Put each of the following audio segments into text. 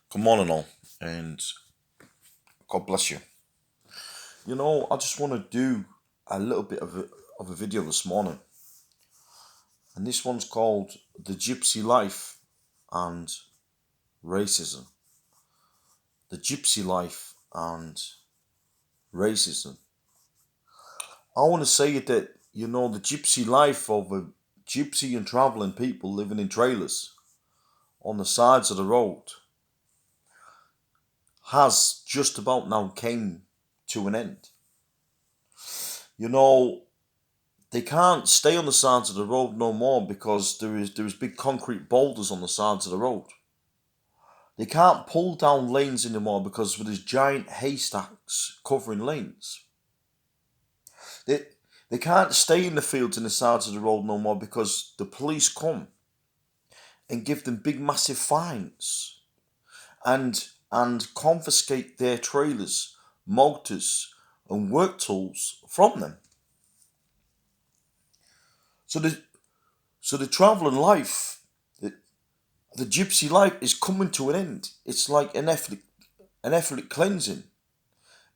Good morning, all, and God bless you. I just want to do a little bit of a video this morning, and this one's called The Gypsy Life and Racism. The Gypsy Life and Racism. I want to say that, the gypsy life of a gypsy and travelling people living in trailers on the sides of the road has just about now came to an end. They can't stay on the sides of the road no more because there is big concrete boulders on the sides of the road. They can't pull down lanes anymore because there's giant haystacks covering lanes. They they can't stay in the fields and the sides of the road no more because the police come and give them big massive fines and confiscate their trailers, motors, and work tools from them. So the travelling life, the gypsy life is coming to an end. It's like an ethnic cleansing.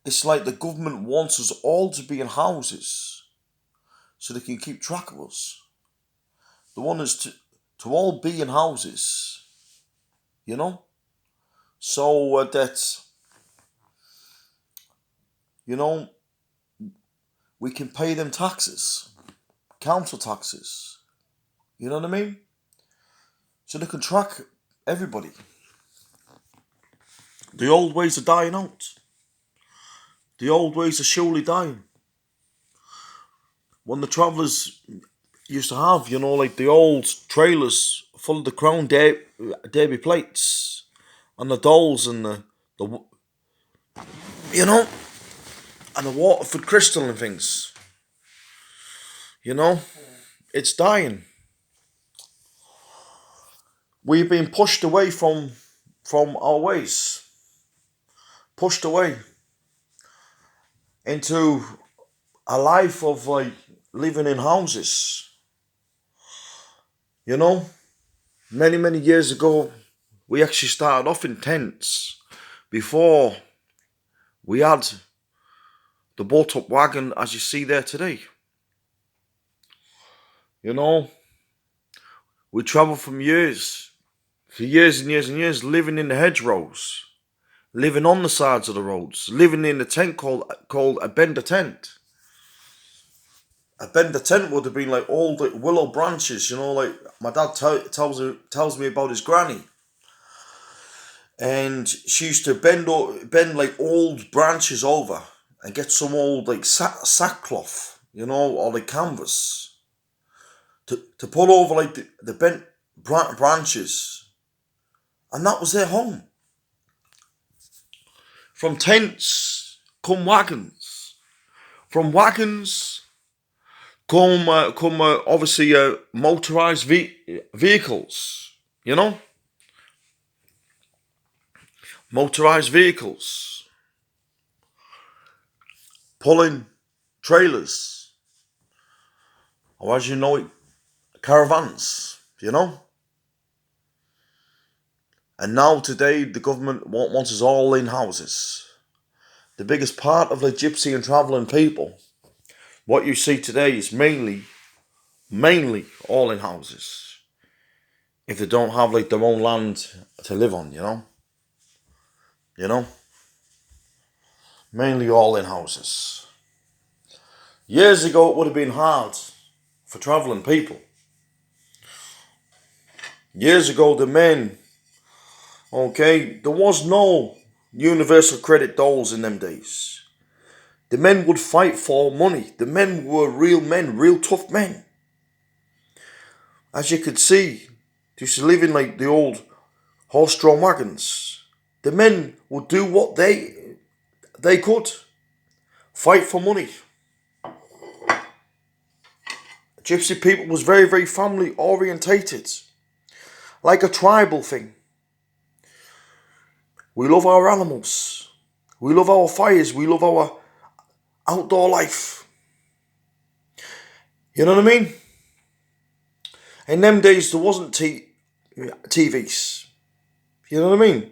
It's like the government wants us all to be in houses so they can keep track of us. They want us to all be in houses, you know? So that, you know, we can pay them taxes, council taxes. You know what I mean? So they can track everybody. The old ways are dying out. The old ways are surely dying. When the travellers used to have, like the old trailers full of the Crown Derby plates and the dolls and the you know, and the Waterford Crystal and things. It's dying. We've been pushed away from our ways, pushed away into a life of like living in houses. Many years ago, we actually started off in tents before we had the boat-up wagon as you see there today. We travelled for years and years and years, living in the hedgerows, living on the sides of the roads, living in a tent called a bender tent. A bender tent would have been like old like willow branches, like my dad tells me about his granny. And she used to bend like old branches over and get some old like sackcloth, or like canvas to put over like the bent branches, and that was their home. From tents come wagons. From wagons come obviously motorized vehicles. Motorized vehicles pulling trailers, or as you know it, caravans. And now today the government wants us all in houses. The biggest part of the gypsy and travelling people, what you see today is mainly all in houses. If they don't have like their own land to live on, mainly all in houses. Years ago it would have been hard for travelling people. Years ago the men, there was no universal credit doles in them days. The men would fight for money. The men were real men, real tough men. As you could see, they used to live in like the old horse-drawn wagons. The men would do what they could. Fight for money. Gypsy people was very, very family orientated. Like a tribal thing. We love our animals. We love our fires. We love our outdoor life. You know what I mean? In them days, there wasn't TVs. You know what I mean?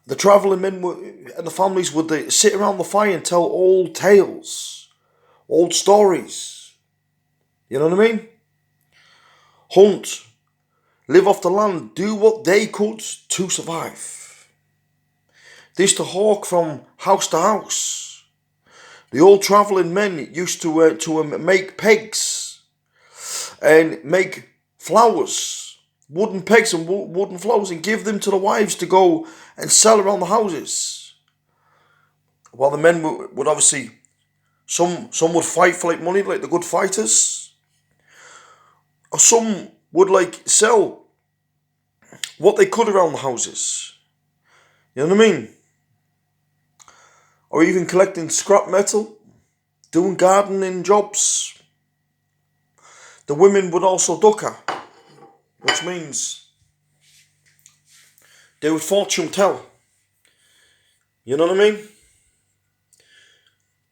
The travelling men and the families would they sit around the fire and tell old tales, old stories. You know what I mean? Hunt, live off the land, do what they could to survive. They used to hawk from house to house. The old travelling men used to make pegs and make flowers, wooden pegs and wooden flowers, and give them to the wives to go and sell around the houses. While the men would obviously, some would fight for like money, like the good fighters, or some would like sell what they could around the houses. You know what I mean? Or even collecting scrap metal, doing gardening jobs. The women would also dukkha, which means they would fortune tell. You know what I mean?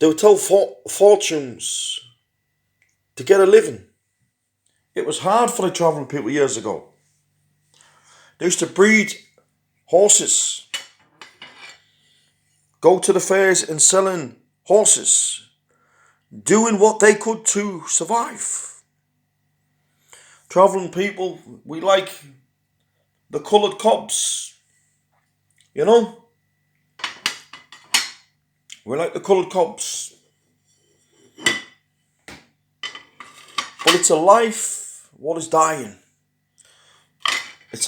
They would tell fortunes to get a living. It was hard for the travelling people years ago. They used to breed horses, go to the fairs and selling horses, doing what they could to survive. Travelling people, we like the coloured cobs, you know? We like the coloured cobs. But it's a life what is dying. It's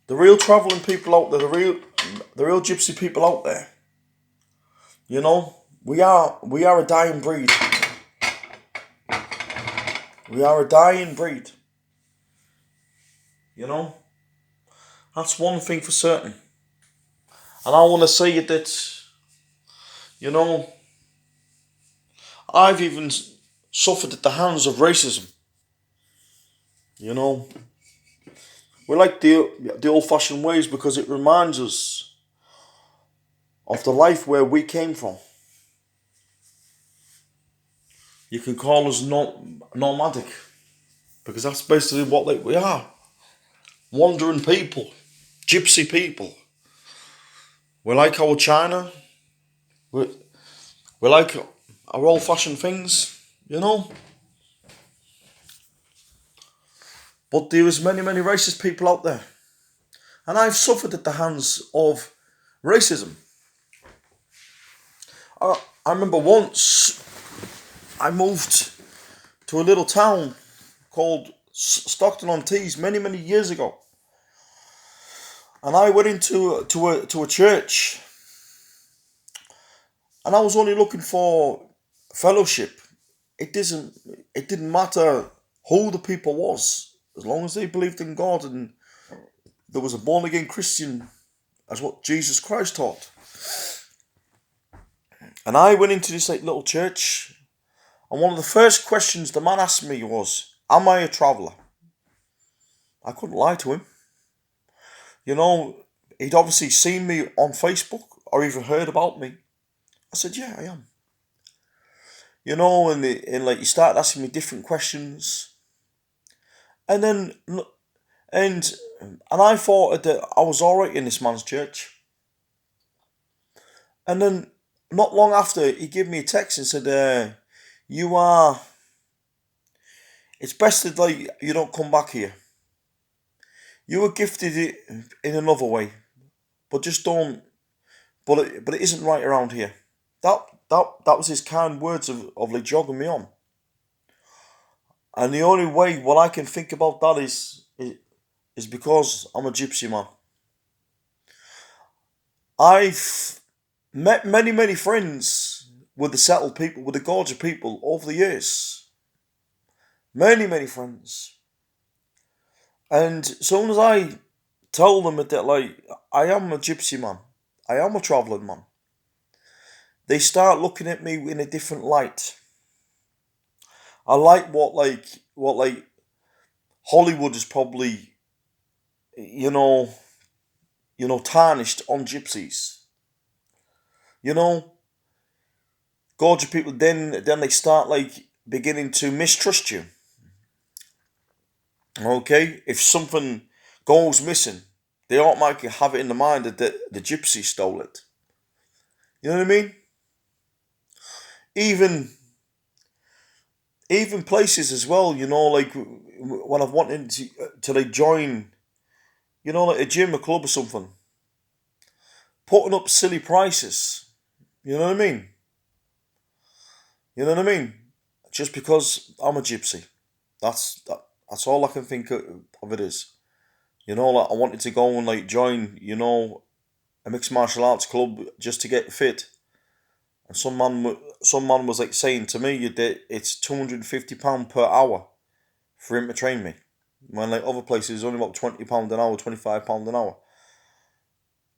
the real travelling people out there, the real gypsy people out there. You know, we are a dying breed. We are a dying breed. You know? That's one thing for certain. And I want to say that, you know, I've even suffered at the hands of racism. You know, we like the old-fashioned ways because it reminds us of the life where we came from. You can call us nomadic because that's basically what we are. Wandering people, gypsy people. We like our China. We like our old-fashioned things, you know. But there is many racist people out there. And I've suffered at the hands of racism. I remember once I moved to a little town called Stockton-on-Tees many years ago. And I went into a church. And I was only looking for fellowship. It didn't matter who the people was, as long as they believed in God and there was a born again Christian, as what Jesus Christ taught. And I went into this like little church, and one of the first questions the man asked me was, "Am I a traveller?" I couldn't lie to him. You know, he'd obviously seen me on Facebook or even heard about me. I said, "Yeah, I am." You know, and like he started asking me different questions, and then and I thought that I was alright in this man's church. And then not long after, he gave me a text and said, it's best that like you don't come back here. You were gifted it in another way, but just don't. But it isn't right around here. That was his kind words of like jogging me on. And the only way what I can think about that is because I'm a gypsy man. I've met many friends with the settled people, with the gorgeous people over the years. Many friends. And as soon as I tell them that like I am a gypsy man, I am a travelling man, they start looking at me in a different light. I like what Hollywood is probably, you know, tarnished on gypsies. You know, gorgeous people then they start like beginning to mistrust you. Okay, if something goes missing, they automatically have it in the mind that the gypsy stole it. You know what I mean? Even even places as well. Like when I've wanted to like join, like a gym, a club or something, putting up silly prices. You know what I mean? You know what I mean? Just because I'm a gypsy. That's all I can think of it is. Like I wanted to go and like join, a mixed martial arts club just to get fit. And some man was like saying to me that it's £250 per hour for him to train me. When like other places it's only about £20 an hour, £25 an hour.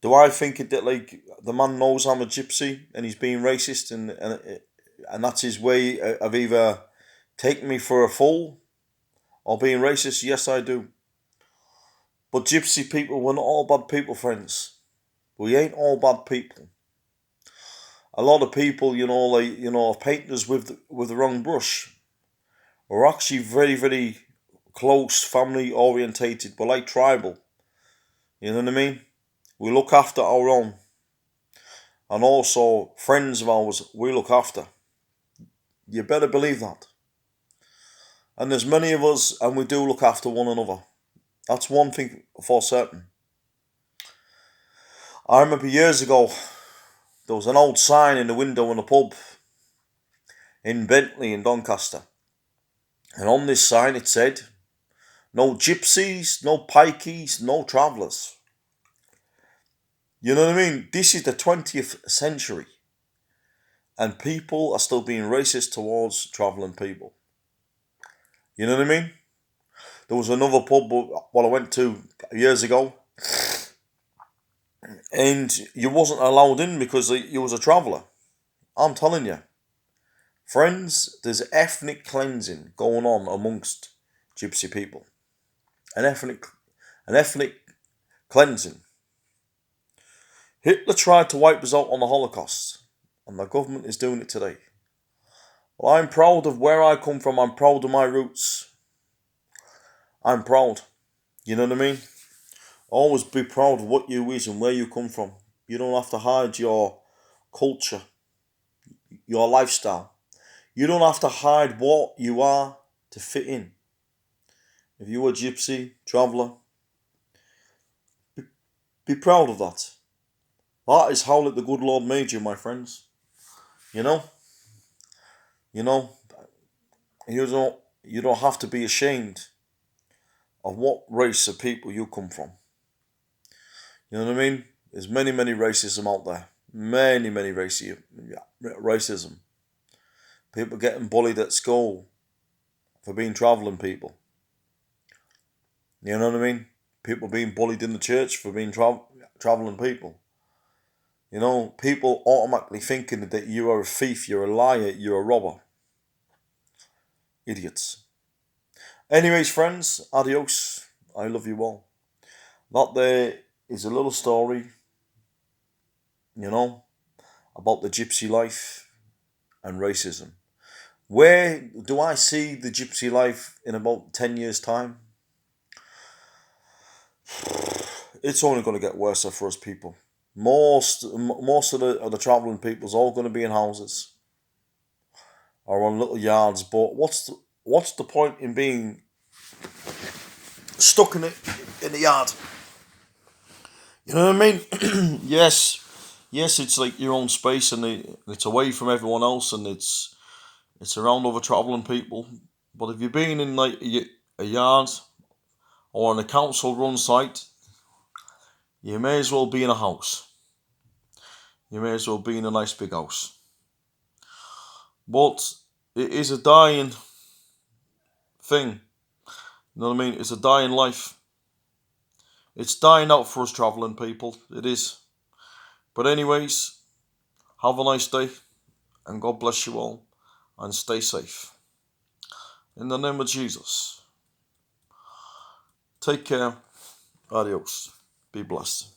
Do I think that like the man knows I'm a gypsy and he's being racist and that's his way of either taking me for a fool or being racist? Yes, I do. But gypsy people, we're not all bad people, friends. We ain't all bad people. A lot of people, have painted us with the wrong brush. We're actually very, very close, family orientated. We're like tribal. You know what I mean? We look after our own. And also, friends of ours, we look after. You better believe that. And there's many of us, and we do look after one another. That's one thing for certain. I remember years ago, there was an old sign in the window in a pub in Bentley in Doncaster. And on this sign it said, no gypsies, no pikeys, no travellers. You know what I mean? This is the 20th century. And people are still being racist towards travelling people. You know what I mean? There was another pub what I went to years ago. And you wasn't allowed in because you was a traveller. I'm telling you. Friends, there's ethnic cleansing going on amongst gypsy people. An ethnic cleansing. Hitler tried to wipe us out on the Holocaust, and the government is doing it today. Well, I'm proud of where I come from. I'm proud of my roots. I'm proud. You know what I mean? Always be proud of what you is and where you come from. You don't have to hide your culture, your lifestyle. You don't have to hide what you are to fit in. If you're a gypsy, traveller, be proud of that. That is how the good Lord made you, my friends. You know? You know, you don't have to be ashamed of what race of people you come from. You know what I mean? There's many racism out there. Many racism. People getting bullied at school for being travelling people. You know what I mean? People being bullied in the church for being travelling people. People automatically thinking that you are a thief, you're a liar, you're a robber. Idiots. Anyways, friends, adios. I love you all. That there is a little story, about the gypsy life and racism. Where do I see the gypsy life in about 10 years' time? It's only going to get worse for us people. Most of the travelling people's all going to be in houses or on little yards. But what's the point in being stuck in the yard? You know what I mean? Yes, it's like your own space and it's away from everyone else and it's around other travelling people. But if you're being in like a yard or on a council-run site, you may as well be in a house. You may as well be in a nice big house. But it is a dying thing. You know what I mean? It's a dying life. It's dying out for us travelling people. It is. But anyways, have a nice day and God bless you all and stay safe. In the name of Jesus. Take care. Adios. Be blessed.